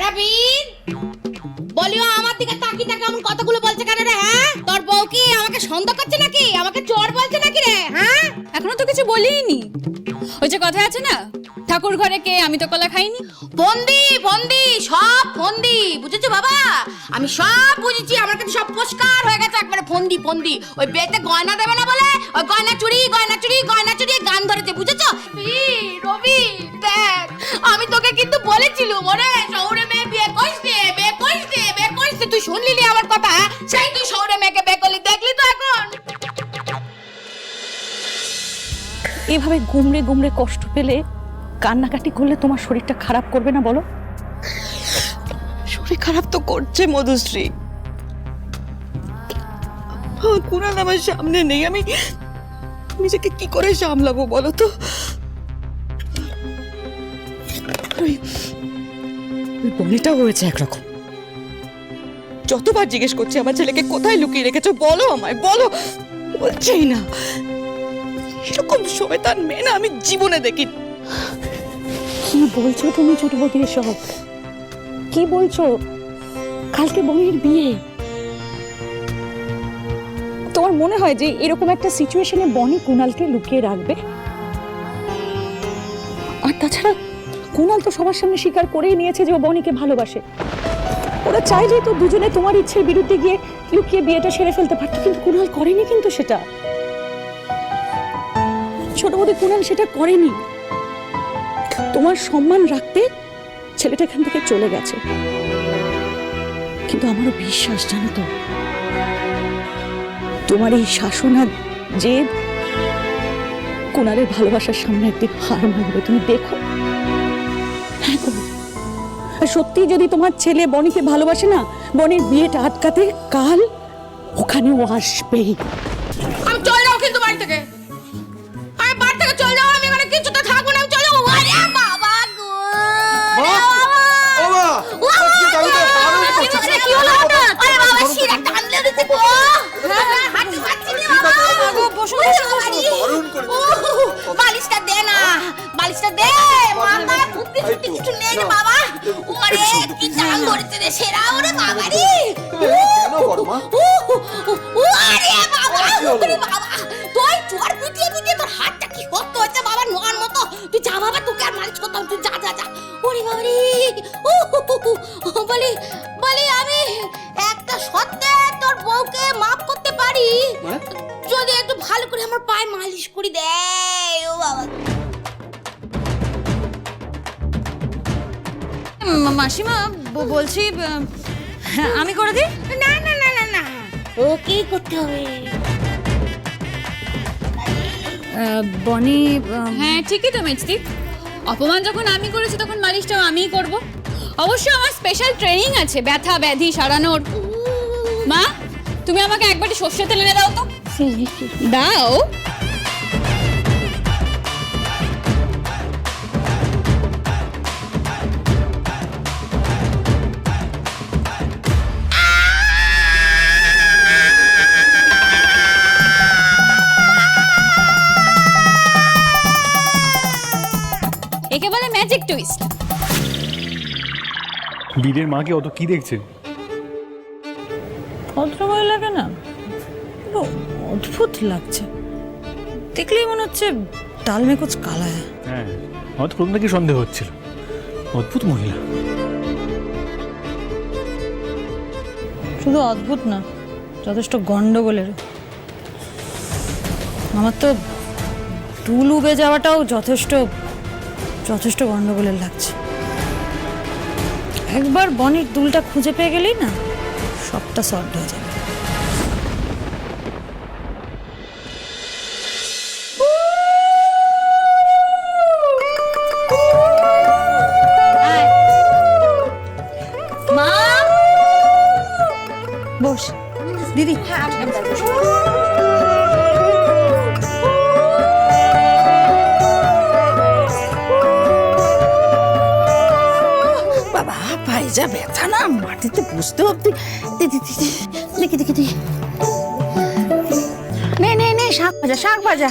হ্যাঁ বীর, বলিও আমার দিকে তাকিয়ে কেমন কতগুলো বলছে কেন রে? হ্যাঁ, তোর বউ কি আমাকে সন্দেহ করছে নাকি? আমাকে চোর বলছে নাকি রে? হ্যাঁ, এখনো তো কিছু বলিনি। ওই যে কথা আছে না, ঠাকুর ঘরে কে, আমি তো কলা খাইনি। ফন্দি ফন্দি সব ফন্দি, বুঝেছো বাবা? আমি সব বুঝেছি, আমার কাছে সব পরিষ্কার হয়ে গেছে একবারে। ফন্দি ফন্দি, ওই বিয়েতে গয়না দেবে না বলে ওই গয়না চুরি গয়না চুরি গয়না চুরি গান ধরেছে, বুঝেছো? রবি দেখ, আমি তোকে কিন্তু বলেছিলুম ওরে শহরে মেয়ে বিয়ে করছে বিয়ে করছে বিয়ে করছে, তুই শুনলি নি আমার কথা? সেই তুই শহরে মেয়েকে বিয়ে করলি, দেখলি তো এখন। এভাবে গুমড়ে গুমড়ে কষ্ট পেলে কান্নাকাটি করলে তোমার শরীরটা খারাপ করবে না বলো? শরীর খারাপ তো করছে মধুশ্রী। কুণাল আমার সামনে নেই, আমি নিজেকে কি করে সামলাবো বলো তো? ওই বনিটাও হয়েছে একরকম। যতবার জিজ্ঞেস করছি আমার ছেলেকে কোথায় লুকিয়ে রেখেছো, বলো আমায় বলো, বলছেই না। এরকম শয়তান মেয়ে না আমি জীবনে দেখি। কি বলছো তুমি ছোট বৌদি? এসব কি বলছো? কালকে বোনের বিয়ে, তোমার মনে হয় যে এরকম একটা সিচুয়েশনে বনি কুণালকে লুকিয়ে রাখবে? আর তাছাড়া কুণাল তো সবার সামনে স্বীকার করেই নিয়েছে যে ও বনিকে ভালোবাসে। ওরা চাইলেই তো দুজনে তোমার ইচ্ছের বিরুদ্ধে গিয়ে লুকিয়ে বিয়েটা সেরে ফেলতে পারতো, কিন্তু কুণাল করেনি। কিন্তু সেটা ছোট বৌদি, কুণাল সেটা করেনি। তোমার সম্মান রাখতে ছেলেটা এখান থেকে চলে গেছে, কিন্তু আমারও বিশ্বাস, জানো তো, তোমার এই শাসন আর জেদ কুণালের ভালোবাসার সামনে একদিন হার মানবে, তুমি দেখো। হ্যাঁ গো, আর সত্যি যদি তোমার ছেলে বনিকে ভালোবাসে না, বনির বিয়েটা আটকাতে কাল ওখানে ও আসবেই। আমি চলে যাও কিন্তু বাড়ি থেকে, আমি বাড়ি থেকে চলে যাও, আমি এখানে কিছুতে থাকবো না, আমি চলে যাবো। আরে বাবা গো, কি হলো হঠাৎ? আরে বাবা শিরা টানলে দিতে গো, হাঁটু পাচ্ছি না বাবা। বসো বালিশটা দে না, বালিশটা দে, মাথা বুদ্ধি বুদ্ধি কিছু নেই রে বাবা। ওরে কি টান ধরেছে রে সেরা, ওরে বাবা রে। আরে বাবা, ওরে বাবা, তুই চোর পিটিয়ে পিটিয়ে তোর হাতটা কি হতো হচ্ছে বাবা, নোয়ার মতো। তুই যা বাবা, তোকে আর মালিশ করতাম, তুই যা যা যা। ওরে বাবা রে, বলি বলি আমি একটা সত্যি তোর বউকে মাফ করতে পারি যদি একটু ভালো করে আমার পায়ে মালিশ করে দেয়। ও বাবা, মাসিমা বলছি, আমি করে দিই? না না না না না, ওকেই করতে হবে। বনি, হ্যাঁ ঠিকই তো মেজদি, অপমান যখন আমি করেছি তখন মালিশটাও আমিই করব। অবশ্য আমার স্পেশাল ট্রেনিং আছে ব্যথা ব্যাধি সারানোর। মা, তুমি আমাকে একবারটি সর্ষে তেল এনে দাও তো। দাও। একে বলে ম্যাজিক টুইস্ট। বীরের মাকে অত কি দেখছে? ভদ্রমহিলাকে না পুরো অদ্ভুত লাগছে, দেখলেই মনে হচ্ছে ডাল মে কুছ কালা হ্যায়। হ্যাঁ, আমার তো প্রথম থেকে সন্দেহ হচ্ছিল, অদ্ভুত মহিলা। শুধু অদ্ভুত না, যথেষ্ট গন্ডগোলের। আমার তো টুল উবে যাওয়াটাও যথেষ্ট যথেষ্ট গন্ডগোলের লাগছে। একবার বনির দুলটা খুঁজে পেয়ে গেলেই না সবটা সল্ভ হয়ে যাবে। মা, বস দিদি। বাবা ভাই যা ব্যথা না, মাটিতে বসতে অব্দি। দেখি দেখি দেখি, নে নে নে, শাক ভাজা শাক ভাজা।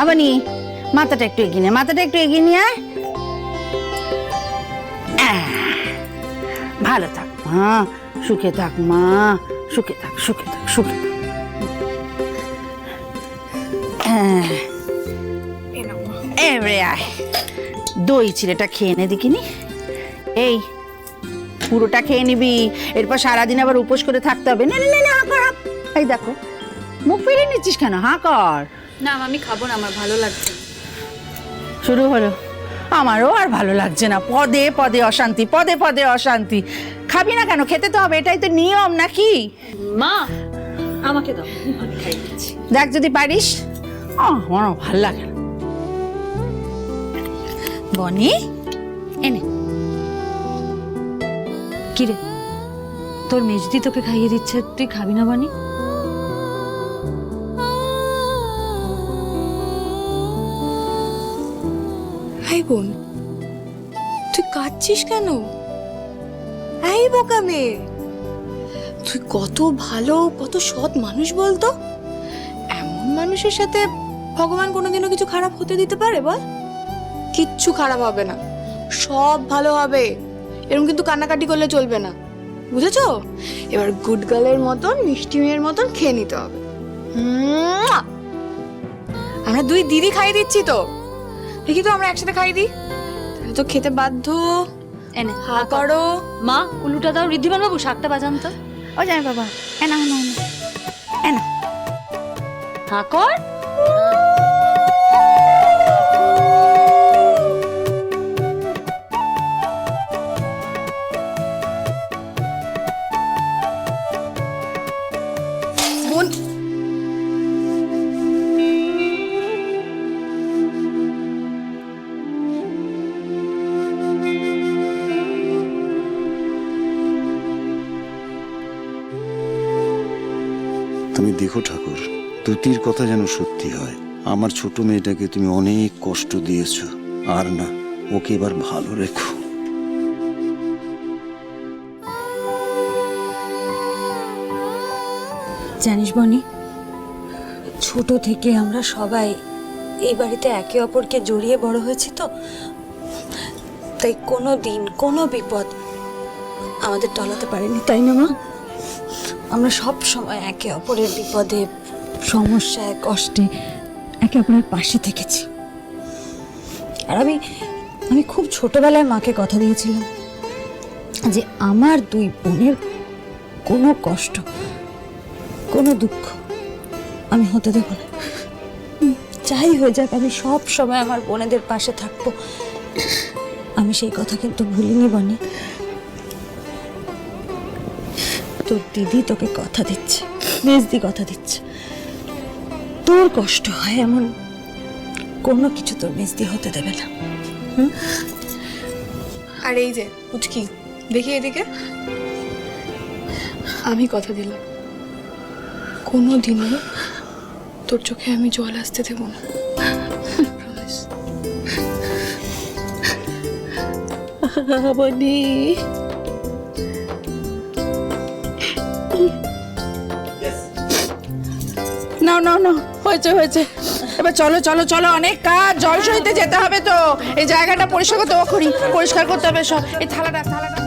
আবানি মাথাটা একটু এগিয়ে নিয়ে মাথাটা একটু এগিয়ে নিয়ে আয়। ভালো থাক মা, সুখে থাক মা, সুখে থাক সুখে থাক সুখে থাক। এবারে আয়, দই চিড়েটা খেয়ে নে দেখিনি। এই পুরোটা খেয়ে নিবি, এরপর সারাদিন আবার উপোস করে থাকতে হবে। না না না না, হা কর, এই দেখো মুখ ফিরিয়ে নিচ্ছিস কেন, হা কর। না আমি খাবো না, আমার ভালো লাগছে না। শুরু হলো, আমারও আর ভালো লাগছে না, পদে পদে অশান্তি, পদে পদে অশান্তি। খাবি না কেন, খেতে তো হবে, এটাই তো নিয়ম নাকি? মা আমাকে দাও, আমি খাই দিচ্ছি। দেখ যদি পারিস। আমারও ভাল লাগে না। বনি এনে কিরে, তোর মেজদি তোকে খাইয়ে দিচ্ছে, তুই খাবি না বনি? হাই বোন, তুই কাঁদছিস কেন? এই বোকা মেয়ে, তুই কত ভালো কত সৎ মানুষ বলতো। এমন মানুষের সাথে ভগবান কোনোদিনও কিছু খারাপ হতে দিতে পারে বল? কিচ্ছু খারাপ হবে না, সব ভালো হবে। এরকম কিন্তু কান্নাকাটি করলে চলবে না, বুঝেছো? এবার গুড গার্লের মতন মিষ্টি মেয়ের মতন খেয়ে নিতে হবে। আমরা দুই দিদি খাইয়ে দিচ্ছি তো, দেখি তো আমরা একসাথে খাই দিই, তাহলে তো খেতে বাধ্য। এনে হা করো। মা উলুটা দাও, ঋদ্ধিমান বাবু শাকটা বাজান তো। ও যাই বাবা, এনা এনা এনা, হা কর। বোন, তুমি দেখো ঠাকুর, তুতির কথা যেন সত্যি হয়। আমার ছোট মেয়েটাকে তুমি অনেক কষ্ট দিয়েছো, আর না, ওকে এবার ভালো রেখো। জানিস বনি, ছোট থেকে আমরা সবাই এই বাড়িতে একে অপরকে জড়িয়ে বড় হয়েছি তো, তাই কোনো দিন কোনো বিপদ আমাদের টলাতে পারেনি, তাই না মা? আমরা সব সময় একে অপরের বিপদে সমস্যায় কষ্টে একে অপরের পাশে থেকেছি। আর আমি খুব ছোটবেলায় মাকে কথা দিয়েছিলাম যে আমার দুই বোনের কোনো কষ্ট কোনো দুঃখ আমি হতে দেব না, যাই হয়ে যাক আমি সব সময় আমার বোনেদের পাশে থাকবো। আমি সেই কথা কিন্তু ভুলিনি বনি। তোর দিদি তোকে কথা দিচ্ছে, মেজদি কথা দিচ্ছে, তোর কষ্ট হয় এমন কোনো কিছু তোর মেজদি হতে দেবে না। আর এই যে পুচকি, দেখি এদিকে, আমি কথা দিলাম কোনো দিনও তোর চোখে আমি জল আসতে দেবো না। বনি নাও নাও নাও, হয়েছে হয়েছে, এবার চলো চলো চলো, অনেক কাজ, জল সইতে যেতে হবে তো, এই জায়গাটা পরিষ্কার করতে পরিষ্কার করতে হবে সব। এই থালাটা থালাটা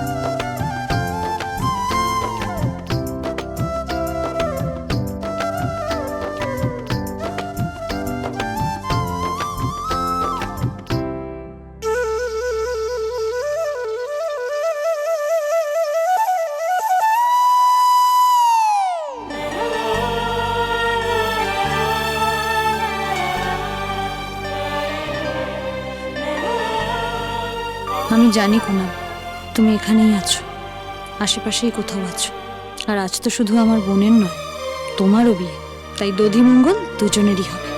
আমি জানি কোনা, তুমি এখানেই আছো, আশেপাশেই কোথাও আছো। আর আজ তো শুধু আমার বোনের নয়, তোমারও বিয়ে, তাই দধি মঙ্গল দুজনেরই হবে।